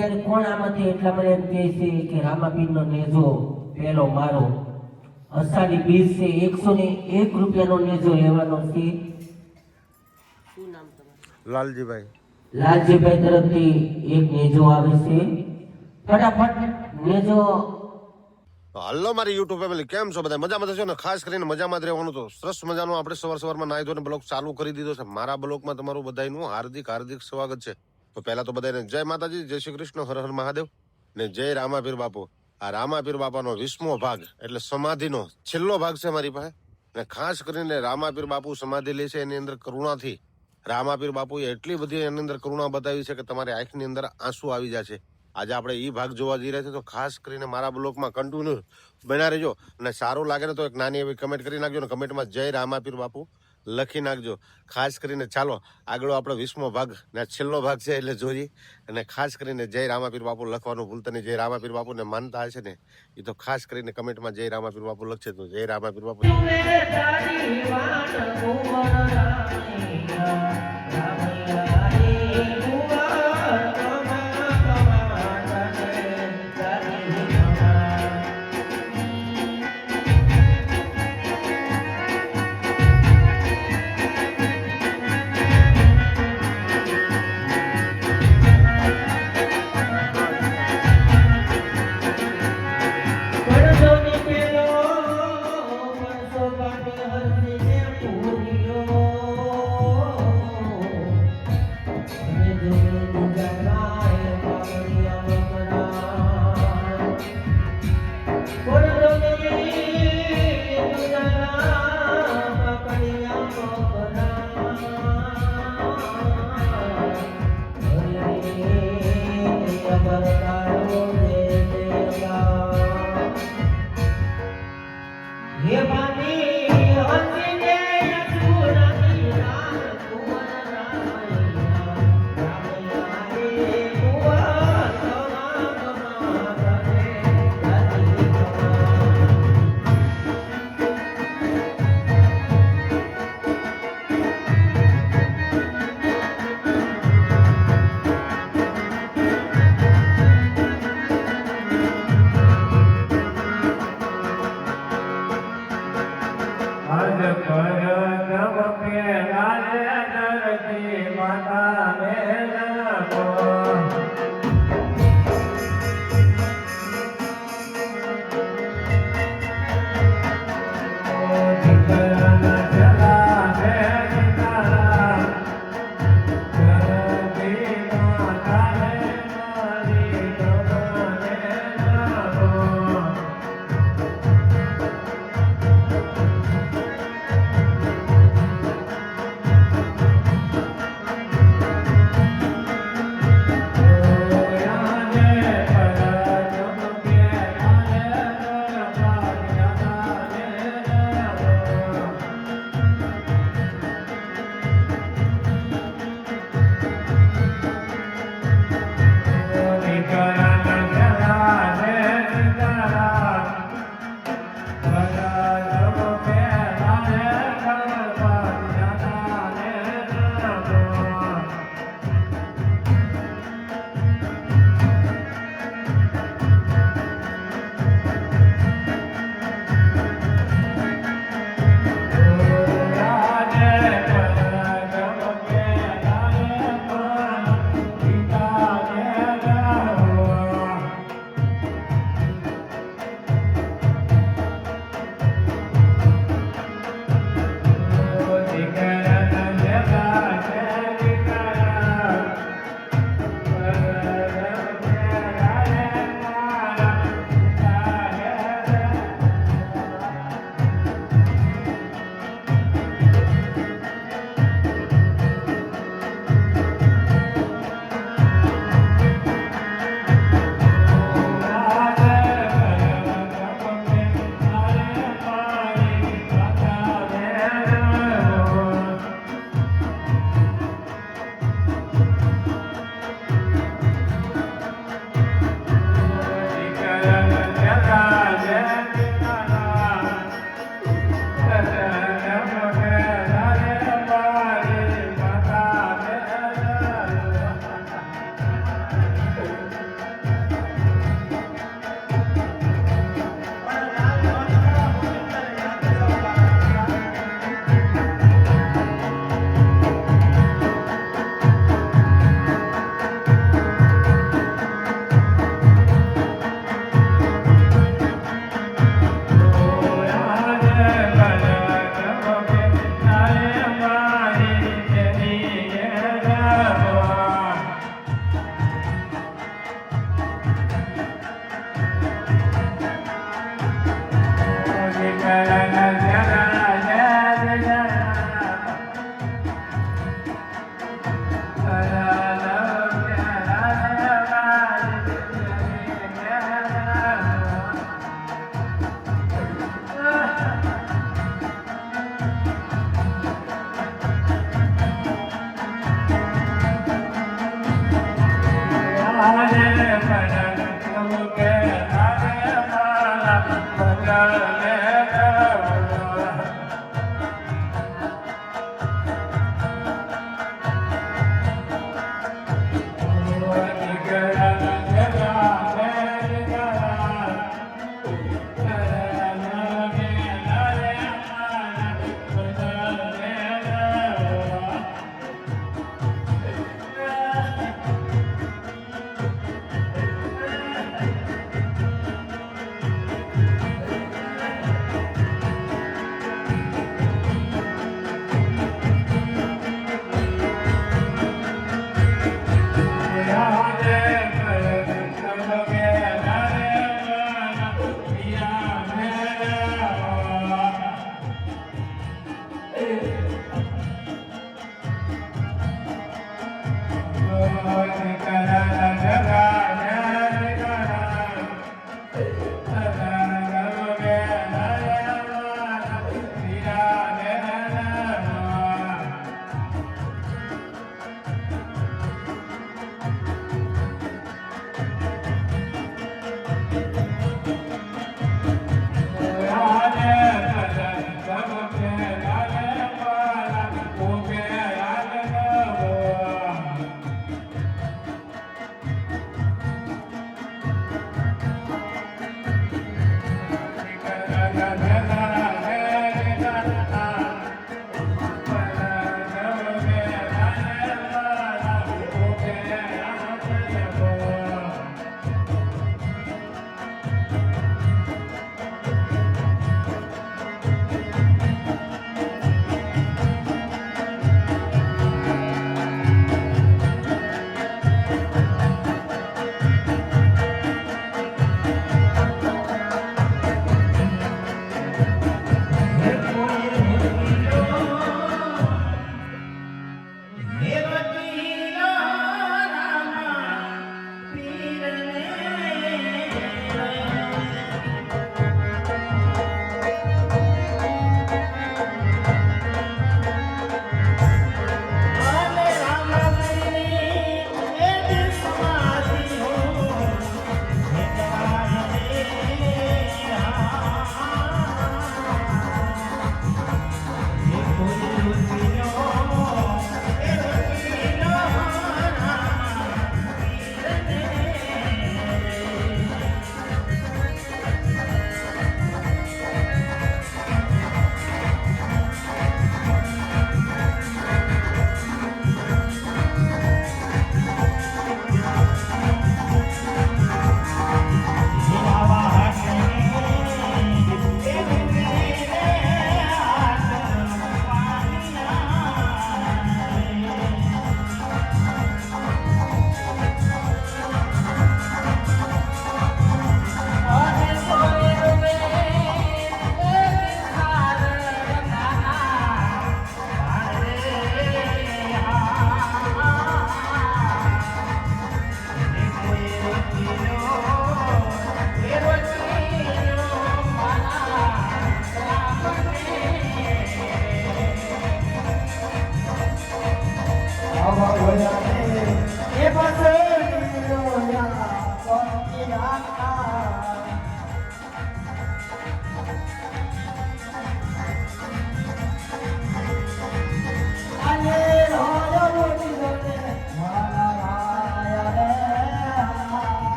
અત્યારે કોણ આમાંથી એટલા મને એમ કહે છે કે રામાપીરનો નેજો પેલો મારો અષાઢી બીજ છે 101 રૂપિયાનો નેજો લેવાનો છે. શું નામ તમારું? લાલજીભાઈ. લાલજીભાઈ તરફથી એક નેજો આવે છે. ફટાફટ નેજો. હલ્લો મારી યુટ્યુબ ફેમિલી, કેમ છો બધા? મજામાં થશો ને? ખાસ કરીને મજામાં જ રહેવાનું. તો સરસ મજાનું આપણે સવારમાં નાહી ધોઈને બ્લોગ ચાલુ કરી દીધો છે. મારા બ્લોગમાં તમારું બધાનું હાર્દિક સ્વાગત છે. તો પહેલા તો બધાને જય માતાજી, જય શ્રી કૃષ્ણ, હર હર મહાદેવ ને જય રામાપીર બાપુ. આ રામાપીર બાપાનો 20મો ભાગ એટલે સમાધિનો છેલ્લો ભાગ છે મારી પાસે. અને ખાસ કરીને રામાપીર બાપુ સમાધિ લે છે એની અંદર કરુણાથી રામાપીર બાપુએ એટલી બધી એની અંદર કરુણા બતાવી છે કે તમારી આંખની અંદર આંસુ આવી જશે. આજે આપણે એ ભાગ જોવા જઈ રહ્યા છીએ. તો ખાસ કરીને મારા બ્લોગમાં કન્ટિન્યુ બના રહેજો. અને સારું લાગે ને તો એક નાની એવી કમેન્ટ કરી નાખજો. ને કમેન્ટમાં જય રામાપીર બાપુ લખી નાખજો. ખાસ કરીને ચાલો આગળ આપણો 20મો ભાગ ને છેલ્લો ભાગ છે એટલે જોઈએ. અને ખાસ કરીને જય રામાપીર બાપુ લખવાનું ભૂલતા નહીં. જય રામાપીર બાપુને માનતા હશે ને એ તો ખાસ કરીને કમેન્ટમાં જય રામાપીર બાપુ લખશે. તો જય રામાપીર બાપુ.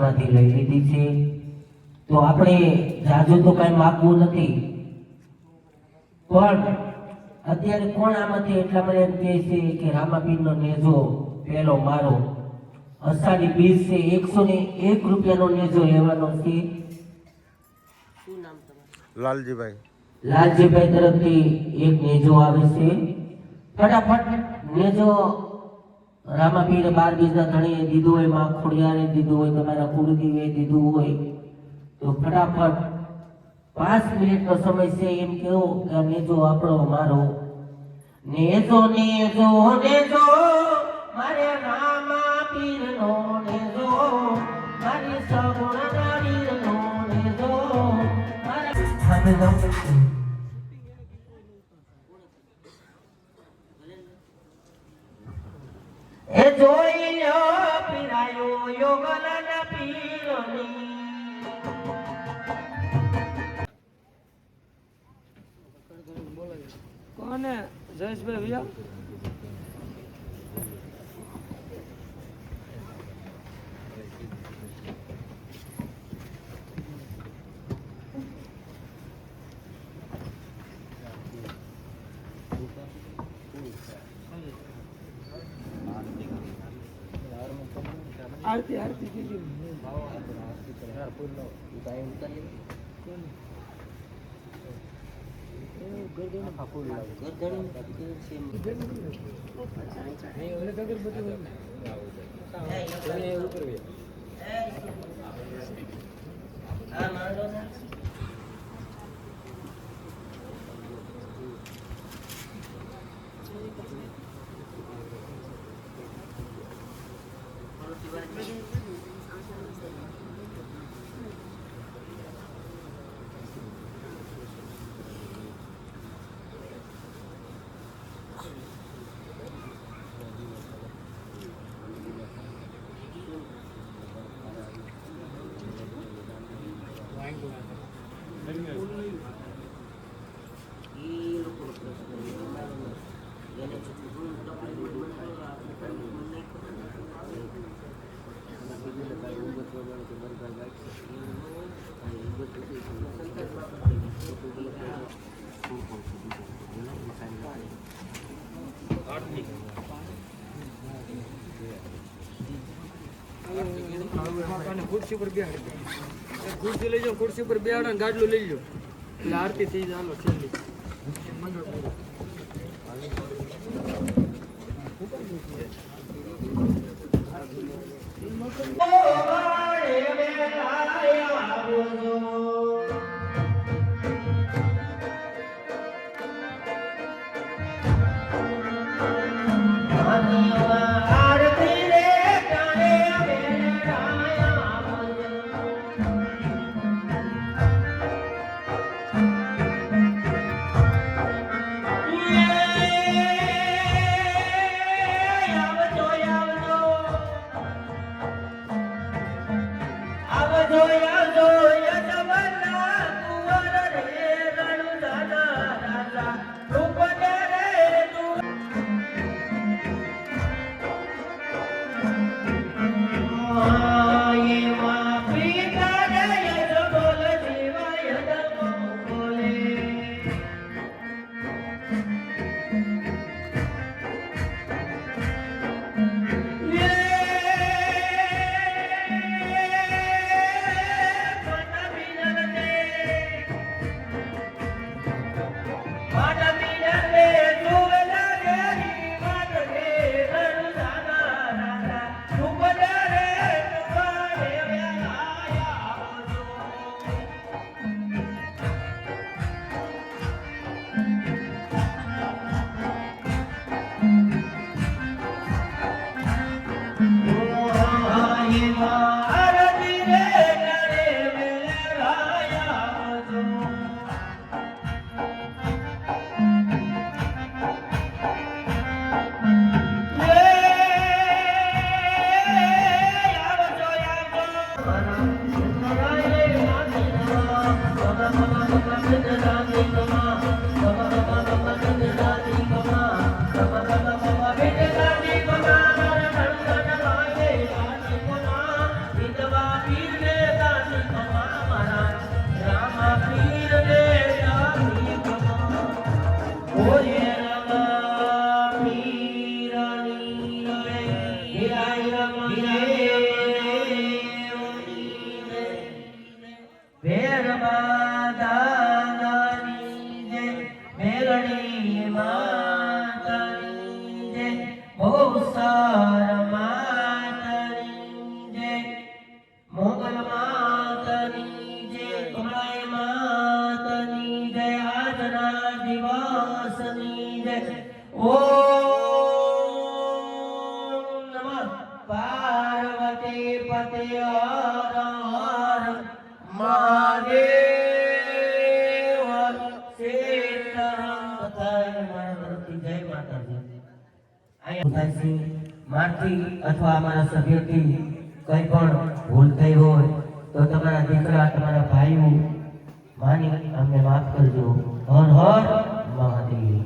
માંથી લઈ લીધી છે. તો આપણે જાજુ તો કઈ માગવું નથી, પણ અત્યારે કોણ આમાંથી એટલા મને એમ કહે છે કે રામાપીરનો નેજો પેલો મારો અષાઢી બીજ છે 101 રૂપિયાનો નેજો લેવાનો છે. શું નામ તમારું? લાલજીભાઈ. લાલજીભાઈ તરફથી એક નેજો આવે છે. ફટાફટ નેજો રામાપીરે 12 બીજના ધણીએ દીધું હોય, માં ખોડિયારે દીધું હોય, તમારા કુળદેવીએ દીધું હોય તો ફટાફટ 5 મિનિટનો સમય છે એમ કેવો કે આ નેજો આપણો મારો. નેજો નેજો નેજો મારે રામાપીરનો નેજો, મારી સગુણા વીરનો નેજો, મારા એ જોઈ લ્યો પીરાયો યોગલના પીરની. કોને જયેશભાઈ ભૈયા આરતી આરતી કીધી ખુરશી પર બેહાડી ખુરશી લઈ જાઓ, ખુરશી પર બેહાડો ગાડલું લઈ લો એટલે આરતી થઈ જાય. હાલો છેલ્લી મોગલ માતની જય, કમળાઈ માતની જય, આજના દિવસની જય. ઓમ નમઃ પાર્વતી પતે હર હર મહાદેવ. સીતારામ બધાય મારા તરફથી જય માતાજી. મારથી અથવા અમારા સભ્યથી કંઈ પણ ભૂલ થઈ હોય તો તમારા દીકરા તમારા ભાઈઓ માની અમને માફ કરજો. હર હર મહાદેવ.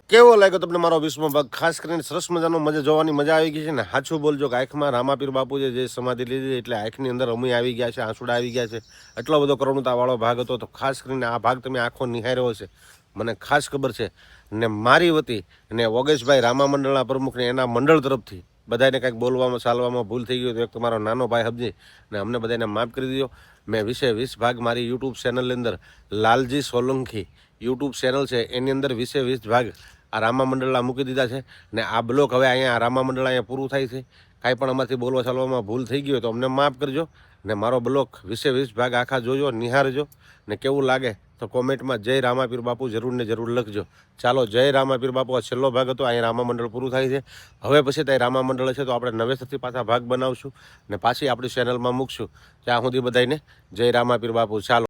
કેવો લાગ્યો તમને મારો 20મો ભાગ? ખાસ કરીને સરસ મજાનો મજા જોવાની મજા આવી ગઈ છે ને. સાચું બોલજો કે આંખમાં રામાપીર બાપુ જે સમાધિ લીધી એટલે આંખની અંદર અમી આવી ગયા છે, આંસુડા આવી ગયા છે. એટલો બધો કરુણતાવાળો ભાગ હતો. તો ખાસ કરીને આ ભાગ તમે આંખો નિહાળ્યો હશે, મને ખાસ ખબર છે. ને મારી વતી ને વોગેશભાઈ રામા મંડળના પ્રમુખને એના મંડળ તરફથી બધાને કંઈક બોલવામાં ચાલવામાં ભૂલ થઈ ગઈ તો એક તમારો નાનો ભાઈ સમજી ને અમને બધાને માફ કરી દીધો. મેં 20 ભાગ મારી યુટ્યુબ ચેનલની અંદર લાલજી સોલંકી યુટ્યુબ ચેનલ છે એની અંદર 20 ભાગ આ રામા મંડળના મૂકી દીધા છે. ને આ બ્લોક હવે અહીંયા રામા મંડળ અહીંયા પૂરું થાય છે. કાંઈ પણ અમારથી બોલવા ચાલવામાં ભૂલ થઈ ગઈ હોય તો અમને માફ કરજો. ને મારો બ્લોક 20 ભાગ આખા જોજો, નિહાળજો ને કેવું લાગે તો કોમેન્ટમાં જય રામાપીર બાપુ જરૂર ને જરૂર લખજો. ચાલો, જય રામાપીર બાપુ. આ છેલ્લો ભાગ હતો. અહીંયા રામા મંડળ પૂરું થાય છે. હવે પછી ત્યાં રામા મંડળ છે તો આપણે નવેસરથી પાછા ભાગ બનાવશું ને પાછી આપણી ચેનલમાં મૂકશું. ત્યાં સુધી બધાને જય રામાપીર બાપુ. ચાલો.